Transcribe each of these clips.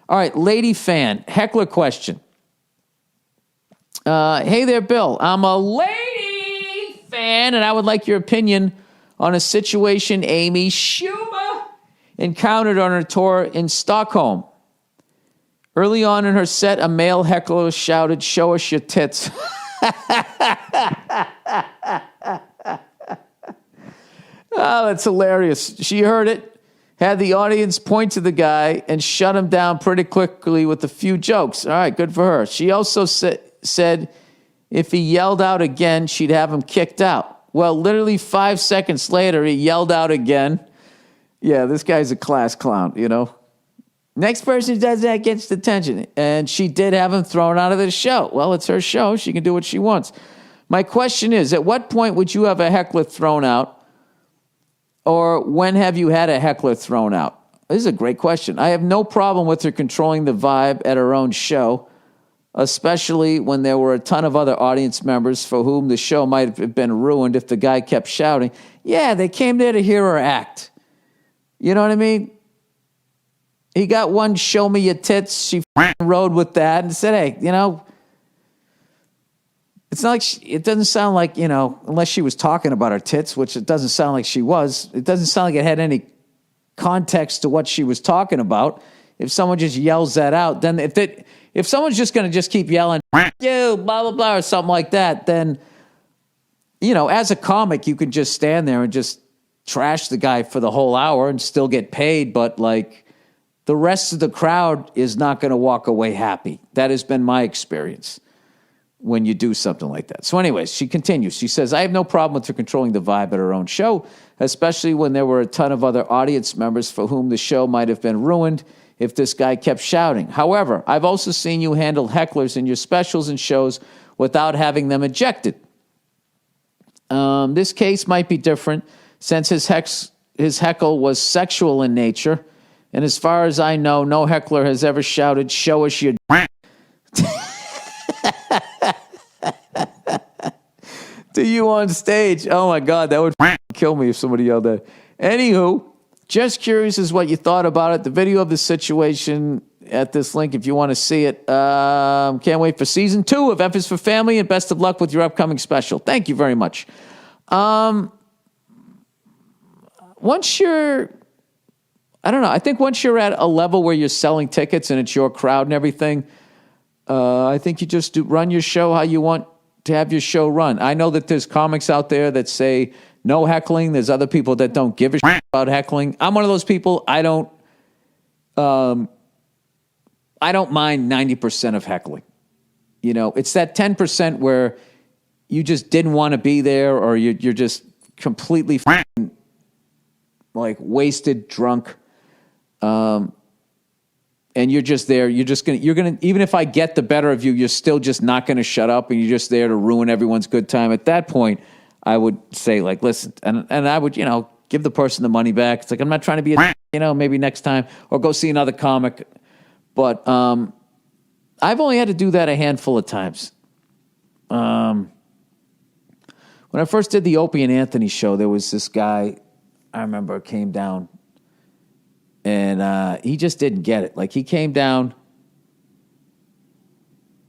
All right, lady fan, heckler question. Hey there, Bill. I'm a lady fan, and I would like your opinion on a situation Amy Schumer encountered on her tour in Stockholm. Early on in her set, a male heckler shouted, "Show us your tits." Oh, that's hilarious. She heard it, had the audience point to the guy, and shut him down pretty quickly with a few jokes. All right, good for her. She also said if he yelled out again, she'd have him kicked out. Well, literally 5 seconds later, he yelled out again. Yeah, this guy's a class clown, you know. Next person who does that gets detention. And she did have him thrown out of the show. Well, it's her show. She can do what she wants. My question is, at what point would you have a heckler thrown out? Or when have you had a heckler thrown out? This is a great question. I have no problem with her controlling the vibe at her own show, especially when there were a ton of other audience members for whom the show might have been ruined if the guy kept shouting. Yeah, they came there to hear her act. You know what I mean? He got one "show me your tits." She rode with that and said, hey, you know, it's not like it doesn't sound like, you know, unless she was talking about her tits, which it doesn't sound like she was. It doesn't sound like it had any context to what she was talking about. If someone just yells that out, then if someone's just going to just keep yelling, you, blah, blah, blah, or something like that, then, you know, as a comic, you can just stand there and just trash the guy for the whole hour and still get paid. But, like, the rest of the crowd is not going to walk away happy. That has been my experience when you do something like that. So anyways, she continues. She says, I have no problem with her controlling the vibe at her own show, especially when there were a ton of other audience members for whom the show might have been ruined if this guy kept shouting. However, I've also seen you handle hecklers in your specials and shows without having them ejected. This case might be different since his heckle was sexual in nature. And as far as I know, no heckler has ever shouted, "Show us your to you on stage." Oh my God, that would kill me if somebody yelled that. Anywho, just curious as what you thought about it. The video of the situation at this link if you want to see it. Can't wait for season 2 of F is for Family, and best of luck with your upcoming special. Thank you very much. Once you're, I don't know, I think once you're at a level where you're selling tickets and it's your crowd and everything, I think you just run your show how you want to have your show run. I know that there's comics out there that say no heckling. There's other people that don't give a shit about heckling. I'm one of those people. I don't mind 90% of heckling. You know, it's that 10% where you just didn't want to be there, or you're just completely like wasted, drunk, and you're just there. You're gonna even if I get the better of you, you're still just not gonna shut up, and you're just there to ruin everyone's good time. At that point, I would say, like, listen, and I would, you know, give the person the money back. It's like, I'm not trying to be you know, maybe next time, or go see another comic. But I've only had to do that a handful of times. When I first did the Opie and Anthony show, there was this guy, I remember, came down, and he just didn't get it. Like, he came down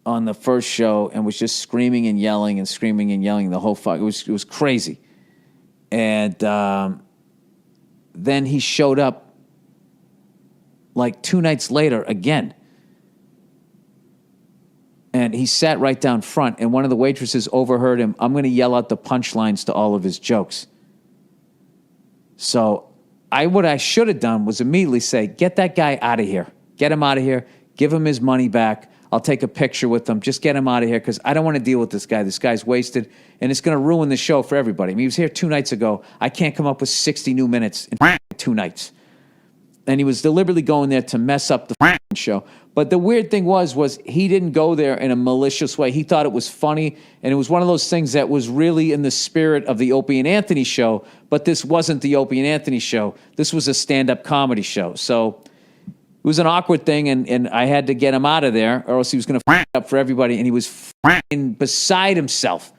on the first show and was just screaming and yelling the whole fuck. It was crazy. And then he showed up like 2 nights later again. And he sat right down front, and one of the waitresses overheard him. I'm going to yell out the punchlines to all of his jokes. So what I should have done was immediately say, get that guy out of here. Get him out of here. Give him his money back. I'll take a picture with him. Just get him out of here, because I don't want to deal with this guy. This guy's wasted, and it's going to ruin the show for everybody. I mean, he was here 2 nights ago. I can't come up with 60 new minutes in 2 nights. And he was deliberately going there to mess up the show. But the weird thing was he didn't go there in a malicious way. He thought it was funny, and it was one of those things that was really in the spirit of the Opie and Anthony show, but this wasn't the Opie and Anthony show. This was a stand-up comedy show. So it was an awkward thing, and I had to get him out of there, or else he was going to up for everybody, and he was beside himself.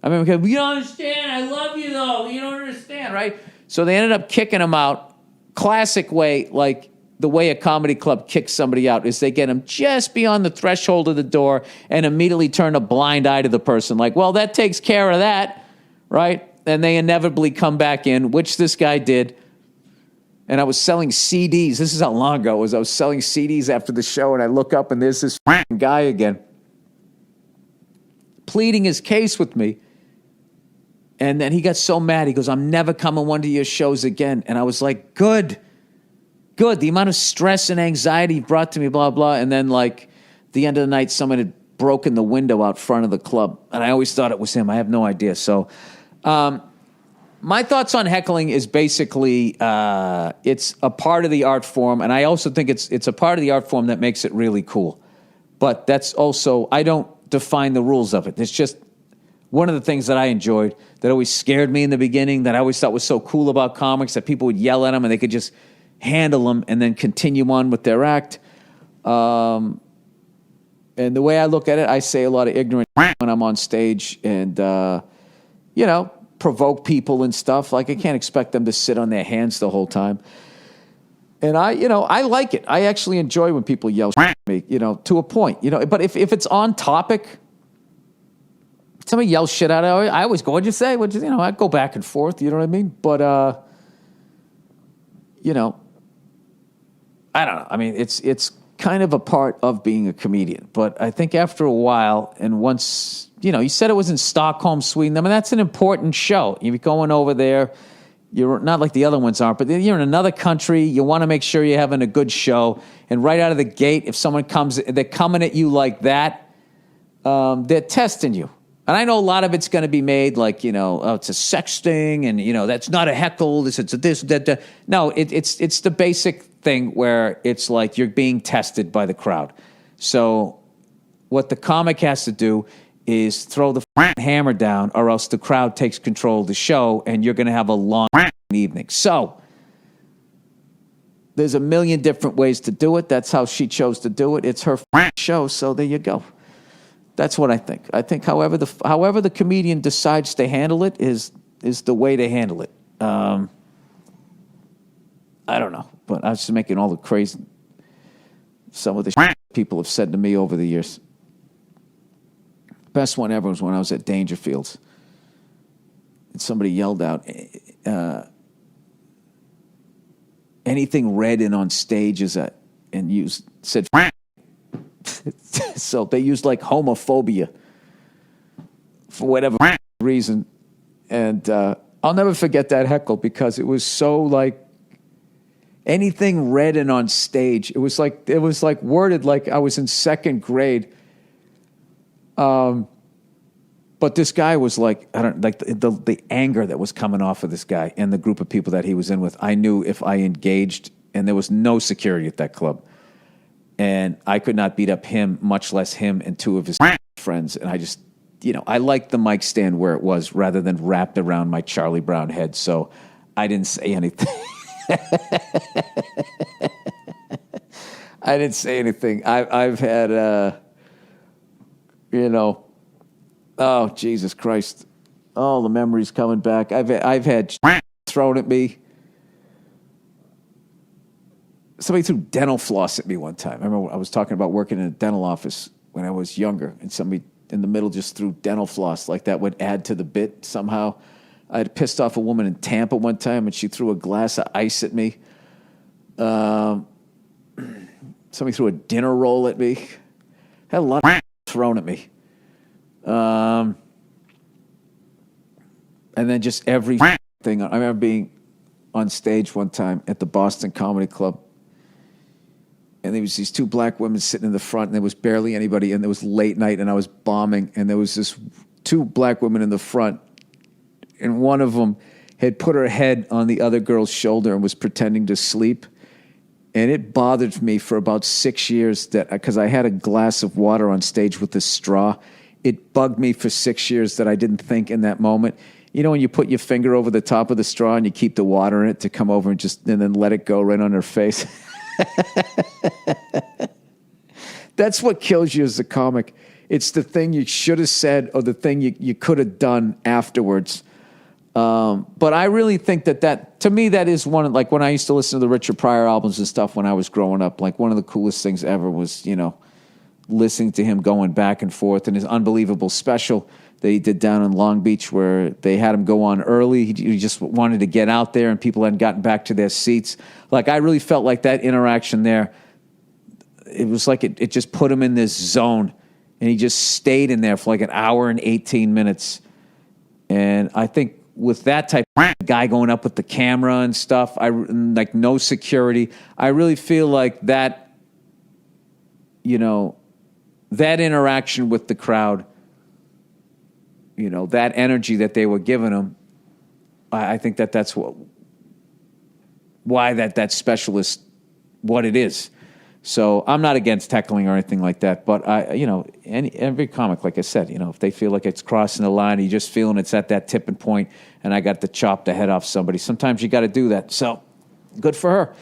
I mean, okay, you don't understand. I love you, though. You don't understand, right? So they ended up kicking him out. Classic way, like, the way a comedy club kicks somebody out is they get them just beyond the threshold of the door and immediately turn a blind eye to the person. Like, well, that takes care of that, right? And they inevitably come back in, which this guy did. And I was selling CDs. This is how long ago it was. I was selling CDs after the show, and I look up, and there's this guy again pleading his case with me. And then he got so mad. He goes, I'm never coming one of your shows again. And I was like, good. The amount of stress and anxiety he brought to me, blah, blah. And then, like, the end of the night, someone had broken the window out front of the club. And I always thought it was him. I have no idea. So my thoughts on heckling is basically it's a part of the art form. And I also think it's a part of the art form that makes it really cool. But that's also, I don't define the rules of it. It's just one of the things that I enjoyed that always scared me in the beginning, that I always thought was so cool about comics, that people would yell at them and they could just handle them and then continue on with their act. And the way I look at it, I say a lot of ignorant when I'm on stage and, provoke people and stuff. Like, I can't expect them to sit on their hands the whole time. And I like it. I actually enjoy when people yell at me, to a point, but if it's on topic, somebody yells shit out of it, I always go, what'd you say? I go back and forth, you know what I mean? But, I don't know. I mean, it's kind of a part of being a comedian. But I think after a while, and once, you said it was in Stockholm, Sweden. I mean, that's an important show. You're going over there. You're not like the other ones aren't, but you're in another country. You want to make sure you're having a good show. And right out of the gate, if someone comes, they're coming at you like that, they're testing you. And I know a lot of it's going to be made like, it's a sex thing, and, that's not a heckle. It's a this, that. No, it's the basic thing where it's like you're being tested by the crowd. So what the comic has to do is throw the hammer down, or else the crowd takes control of the show, and you're going to have a long evening. So there's a million different ways to do it. That's how she chose to do it. It's her show, so there you go. That's what I think. I think however the comedian decides to handle it is the way to handle it. I don't know, but I was just making all the crazy, some of the people have said to me over the years. Best one ever was when I was at Dangerfields. And somebody yelled out, anything red and on stage said, so they used like homophobia for whatever reason. And I'll never forget that heckle, because it was so like anything red and on stage. It was like worded like I was in second grade. But this guy was like, I don't like the anger that was coming off of this guy and the group of people that he was in with. I knew if I engaged, and there was no security at that club, and I could not beat up him, much less him and two of his friends. And I just, I liked the mic stand where it was rather than wrapped around my Charlie Brown head. So I didn't say anything. I didn't say anything. I've had, oh, Jesus Christ. Oh, the memories coming back. I've had thrown at me. Somebody threw dental floss at me one time. I remember I was talking about working in a dental office when I was younger, and somebody in the middle just threw dental floss like that would add to the bit somehow. I had pissed off a woman in Tampa one time, and she threw a glass of ice at me. Somebody threw a dinner roll at me. Had a lot of thrown at me. And then just every thing. I remember being on stage one time at the Boston Comedy Club, and there was these two black women sitting in the front, and there was barely anybody, and it was late night, and I was bombing, and there was this two black women in the front, and one of them had put her head on the other girl's shoulder and was pretending to sleep. And it bothered me for about 6 years because I had a glass of water on stage with a straw. It bugged me for 6 years that I didn't think in that moment. When you put your finger over the top of the straw and you keep the water in it to come over and then let it go right on her face. That's what kills you as a comic. It's the thing you should have said or the thing you could have done afterwards. But I really think that to me, that is one of, like, when I used to listen to the Richard Pryor albums and stuff when I was growing up, like, one of the coolest things ever was, listening to him going back and forth, and his unbelievable special that he did down in Long Beach where they had him go on early. He just wanted to get out there and people hadn't gotten back to their seats. Like, I really felt like that interaction there, it was like it just put him in this zone, and he just stayed in there for like an hour and 18 minutes. And I think with that type of guy going up with the camera and stuff, like no security, I really feel like that, that interaction with the crowd, that energy that they were giving him, I think that's why that specialist, what it is. So I'm not against heckling or anything like that, but every comic, like I said, if they feel like it's crossing the line, you just feeling it's at that tipping point, and I got to chop the head off somebody. Sometimes you got to do that. So good for her.